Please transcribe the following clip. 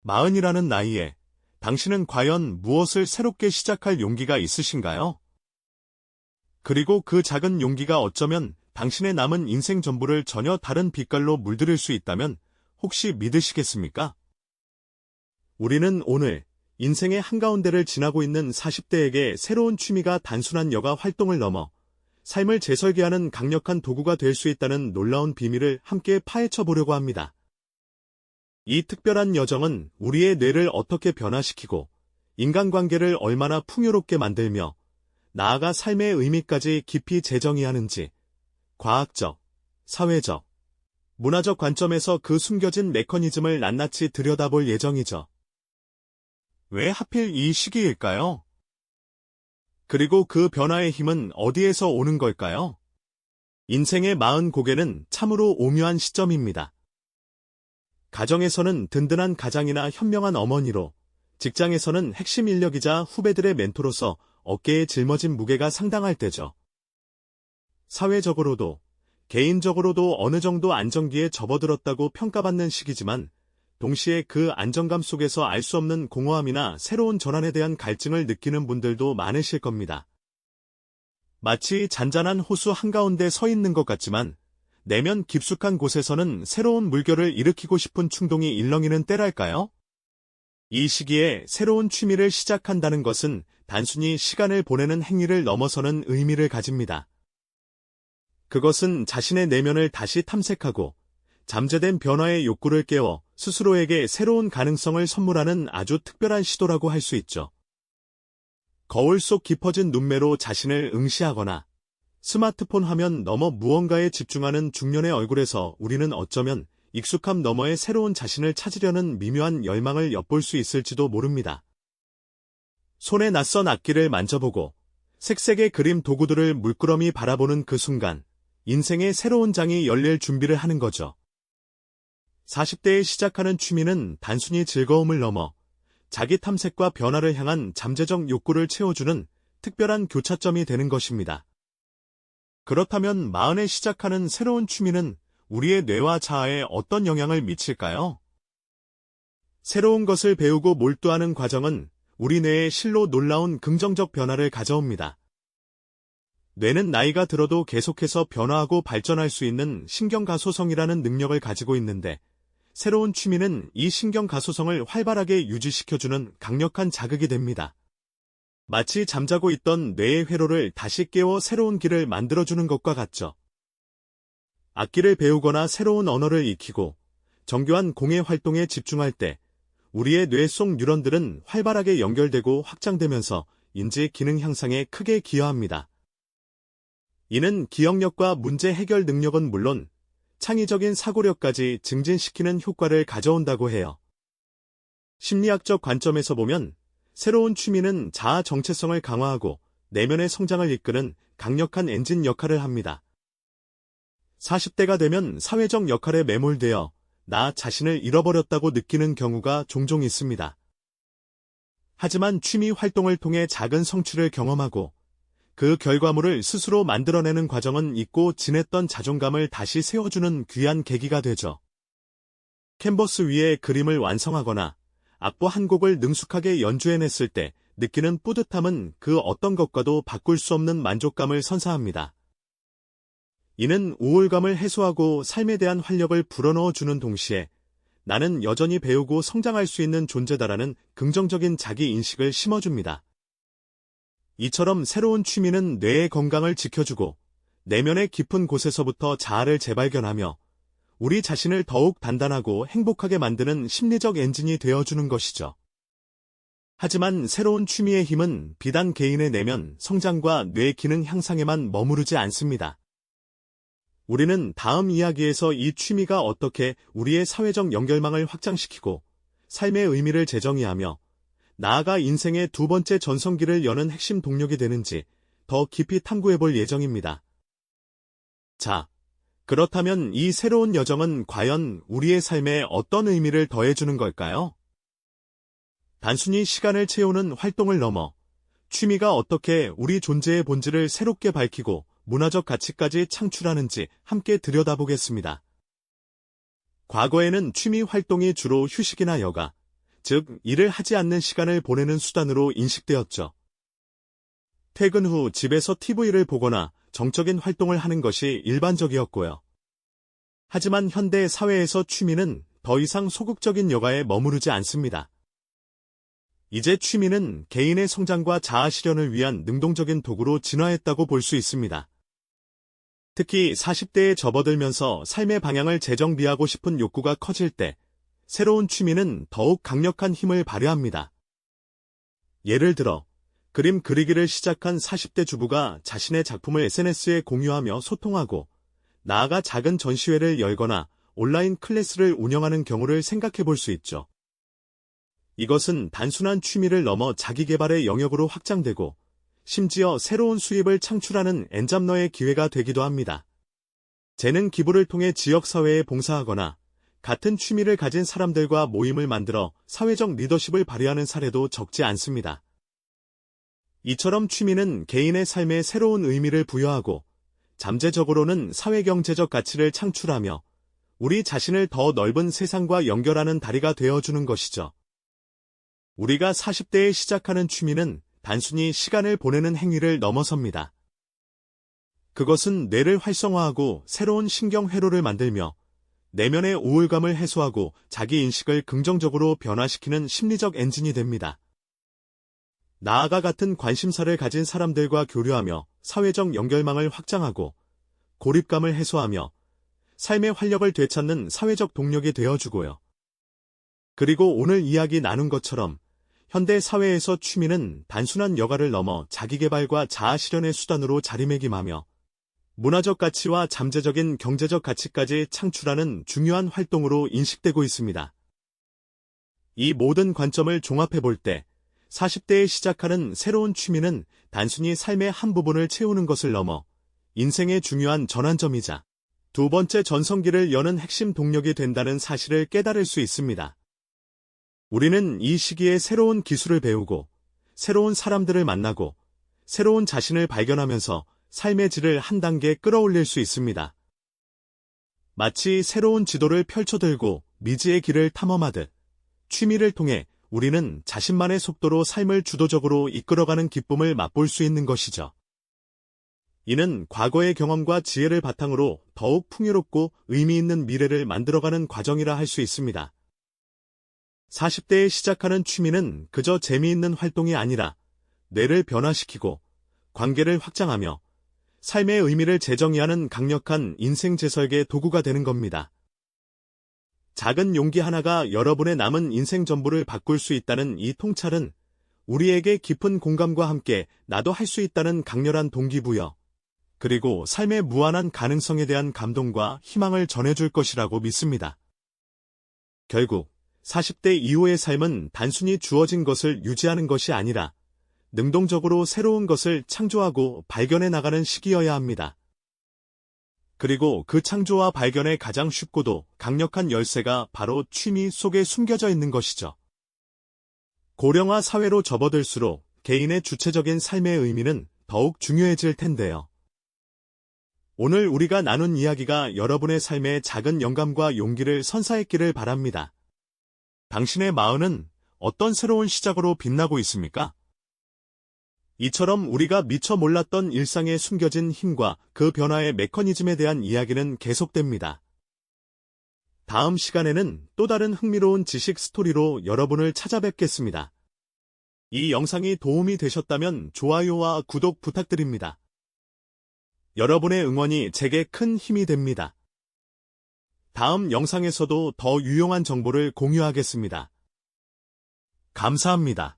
40이라는 나이에 당신은 과연 무엇을 새롭게 시작할 용기가 있으신가요? 그리고 그 작은 용기가 어쩌면 당신의 남은 인생 전부를 전혀 다른 빛깔로 물들일 수 있다면 혹시 믿으시겠습니까? 우리는 오늘 인생의 한가운데를 지나고 있는 40대에게 새로운 취미가 단순한 여가 활동을 넘어 삶을 재설계하는 강력한 도구가 될 수 있다는 놀라운 비밀을 함께 파헤쳐 보려고 합니다. 이 특별한 여정은 우리의 뇌를 어떻게 변화시키고 인간관계를 얼마나 풍요롭게 만들며 나아가 삶의 의미까지 깊이 재정의하는지 과학적, 사회적, 문화적 관점에서 그 숨겨진 메커니즘을 낱낱이 들여다볼 예정이죠. 왜 하필 이 시기일까요? 그리고 그 변화의 힘은 어디에서 오는 걸까요? 인생의 40고개는 참으로 오묘한 시점입니다. 가정에서는 든든한 가장이나 현명한 어머니로, 직장에서는 핵심 인력이자 후배들의 멘토로서 어깨에 짊어진 무게가 상당할 때죠. 사회적으로도, 개인적으로도 어느 정도 안정기에 접어들었다고 평가받는 시기지만, 동시에 그 안정감 속에서 알 수 없는 공허함이나 새로운 전환에 대한 갈증을 느끼는 분들도 많으실 겁니다. 마치 잔잔한 호수 한가운데 서 있는 것 같지만 내면 깊숙한 곳에서는 새로운 물결을 일으키고 싶은 충동이 일렁이는 때랄까요? 이 시기에 새로운 취미를 시작한다는 것은 단순히 시간을 보내는 행위를 넘어서는 의미를 가집니다. 그것은 자신의 내면을 다시 탐색하고 잠재된 변화의 욕구를 깨워 스스로에게 새로운 가능성을 선물하는 아주 특별한 시도라고 할 수 있죠. 거울 속 깊어진 눈매로 자신을 응시하거나 스마트폰 화면 너머 무언가에 집중하는 중년의 얼굴에서 우리는 어쩌면 익숙함 너머의 새로운 자신을 찾으려는 미묘한 열망을 엿볼 수 있을지도 모릅니다. 손에 낯선 악기를 만져보고 색색의 그림 도구들을 물끄러미 바라보는 그 순간 인생의 새로운 장이 열릴 준비를 하는 거죠. 40대에 시작하는 취미는 단순히 즐거움을 넘어 자기 탐색과 변화를 향한 잠재적 욕구를 채워주는 특별한 교차점이 되는 것입니다. 그렇다면 40에 시작하는 새로운 취미는 우리의 뇌와 자아에 어떤 영향을 미칠까요? 새로운 것을 배우고 몰두하는 과정은 우리 뇌에 실로 놀라운 긍정적 변화를 가져옵니다. 뇌는 나이가 들어도 계속해서 변화하고 발전할 수 있는 신경가소성이라는 능력을 가지고 있는데 새로운 취미는 이 신경가소성을 활발하게 유지시켜주는 강력한 자극이 됩니다. 마치 잠자고 있던 뇌의 회로를 다시 깨워 새로운 길을 만들어주는 것과 같죠. 악기를 배우거나 새로운 언어를 익히고 정교한 공예 활동에 집중할 때 우리의 뇌 속 뉴런들은 활발하게 연결되고 확장되면서 인지 기능 향상에 크게 기여합니다. 이는 기억력과 문제 해결 능력은 물론 창의적인 사고력까지 증진시키는 효과를 가져온다고 해요. 심리학적 관점에서 보면 새로운 취미는 자아 정체성을 강화하고 내면의 성장을 이끄는 강력한 엔진 역할을 합니다. 40대가 되면 사회적 역할에 매몰되어 나 자신을 잃어버렸다고 느끼는 경우가 종종 있습니다. 하지만 취미 활동을 통해 작은 성취를 경험하고 그 결과물을 스스로 만들어내는 과정은 잊고 지냈던 자존감을 다시 세워주는 귀한 계기가 되죠. 캔버스 위에 그림을 완성하거나 악보 한 곡을 능숙하게 연주해냈을 때 느끼는 뿌듯함은 그 어떤 것과도 바꿀 수 없는 만족감을 선사합니다. 이는 우울감을 해소하고 삶에 대한 활력을 불어넣어주는 동시에 나는 여전히 배우고 성장할 수 있는 존재다라는 긍정적인 자기인식을 심어줍니다. 이처럼 새로운 취미는 뇌의 건강을 지켜주고 내면의 깊은 곳에서부터 자아를 재발견하며 우리 자신을 더욱 단단하고 행복하게 만드는 심리적 엔진이 되어주는 것이죠. 하지만 새로운 취미의 힘은 비단 개인의 내면 성장과 뇌 기능 향상에만 머무르지 않습니다. 우리는 다음 이야기에서 이 취미가 어떻게 우리의 사회적 연결망을 확장시키고 삶의 의미를 재정의하며 나아가 인생의 두 번째 전성기를 여는 핵심 동력이 되는지 더 깊이 탐구해볼 예정입니다. 자, 그렇다면 이 새로운 여정은 과연 우리의 삶에 어떤 의미를 더해주는 걸까요? 단순히 시간을 채우는 활동을 넘어 취미가 어떻게 우리 존재의 본질을 새롭게 밝히고 문화적 가치까지 창출하는지 함께 들여다보겠습니다. 과거에는 취미 활동이 주로 휴식이나 여가, 즉 일을 하지 않는 시간을 보내는 수단으로 인식되었죠. 퇴근 후 집에서 TV를 보거나 정적인 활동을 하는 것이 일반적이었고요. 하지만 현대 사회에서 취미는 더 이상 소극적인 여가에 머무르지 않습니다. 이제 취미는 개인의 성장과 자아 실현을 위한 능동적인 도구로 진화했다고 볼 수 있습니다. 특히 40대에 접어들면서 삶의 방향을 재정비하고 싶은 욕구가 커질 때 새로운 취미는 더욱 강력한 힘을 발휘합니다. 예를 들어 그림 그리기를 시작한 40대 주부가 자신의 작품을 SNS에 공유하며 소통하고 나아가 작은 전시회를 열거나 온라인 클래스를 운영하는 경우를 생각해 볼 수 있죠. 이것은 단순한 취미를 넘어 자기개발의 영역으로 확장되고 심지어 새로운 수입을 창출하는 엔잡러의 기회가 되기도 합니다. 재능 기부를 통해 지역사회에 봉사하거나 같은 취미를 가진 사람들과 모임을 만들어 사회적 리더십을 발휘하는 사례도 적지 않습니다. 이처럼 취미는 개인의 삶에 새로운 의미를 부여하고 잠재적으로는 사회경제적 가치를 창출하며 우리 자신을 더 넓은 세상과 연결하는 다리가 되어주는 것이죠. 우리가 40대에 시작하는 취미는 단순히 시간을 보내는 행위를 넘어섭니다. 그것은 뇌를 활성화하고 새로운 신경회로를 만들며 내면의 우울감을 해소하고 자기인식을 긍정적으로 변화시키는 심리적 엔진이 됩니다. 나아가 같은 관심사를 가진 사람들과 교류하며 사회적 연결망을 확장하고 고립감을 해소하며 삶의 활력을 되찾는 사회적 동력이 되어주고요. 그리고 오늘 이야기 나눈 것처럼 현대 사회에서 취미는 단순한 여가를 넘어 자기개발과 자아실현의 수단으로 자리매김하며 문화적 가치와 잠재적인 경제적 가치까지 창출하는 중요한 활동으로 인식되고 있습니다. 이 모든 관점을 종합해 볼 때 40대에 시작하는 새로운 취미는 단순히 삶의 한 부분을 채우는 것을 넘어 인생의 중요한 전환점이자 두 번째 전성기를 여는 핵심 동력이 된다는 사실을 깨달을 수 있습니다. 우리는 이 시기에 새로운 기술을 배우고 새로운 사람들을 만나고 새로운 자신을 발견하면서 삶의 질을 한 단계 끌어올릴 수 있습니다. 마치 새로운 지도를 펼쳐들고 미지의 길을 탐험하듯 취미를 통해 우리는 자신만의 속도로 삶을 주도적으로 이끌어가는 기쁨을 맛볼 수 있는 것이죠. 이는 과거의 경험과 지혜를 바탕으로 더욱 풍요롭고 의미 있는 미래를 만들어가는 과정이라 할 수 있습니다. 40대에 시작하는 취미는 그저 재미있는 활동이 아니라 뇌를 변화시키고 관계를 확장하며 삶의 의미를 재정의하는 강력한 인생 재설계 도구가 되는 겁니다. 작은 용기 하나가 여러분의 남은 인생 전부를 바꿀 수 있다는 이 통찰은 우리에게 깊은 공감과 함께 나도 할 수 있다는 강렬한 동기부여, 그리고 삶의 무한한 가능성에 대한 감동과 희망을 전해줄 것이라고 믿습니다. 결국 40대 이후의 삶은 단순히 주어진 것을 유지하는 것이 아니라 능동적으로 새로운 것을 창조하고 발견해 나가는 시기여야 합니다. 그리고 그 창조와 발견의 가장 쉽고도 강력한 열쇠가 바로 취미 속에 숨겨져 있는 것이죠. 고령화 사회로 접어들수록 개인의 주체적인 삶의 의미는 더욱 중요해질 텐데요. 오늘 우리가 나눈 이야기가 여러분의 삶에 작은 영감과 용기를 선사했기를 바랍니다. 당신의 마음은 어떤 새로운 시작으로 빛나고 있습니까? 이처럼 우리가 미처 몰랐던 일상에 숨겨진 힘과 그 변화의 메커니즘에 대한 이야기는 계속됩니다. 다음 시간에는 또 다른 흥미로운 지식 스토리로 여러분을 찾아뵙겠습니다. 이 영상이 도움이 되셨다면 좋아요와 구독 부탁드립니다. 여러분의 응원이 제게 큰 힘이 됩니다. 다음 영상에서도 더 유용한 정보를 공유하겠습니다. 감사합니다.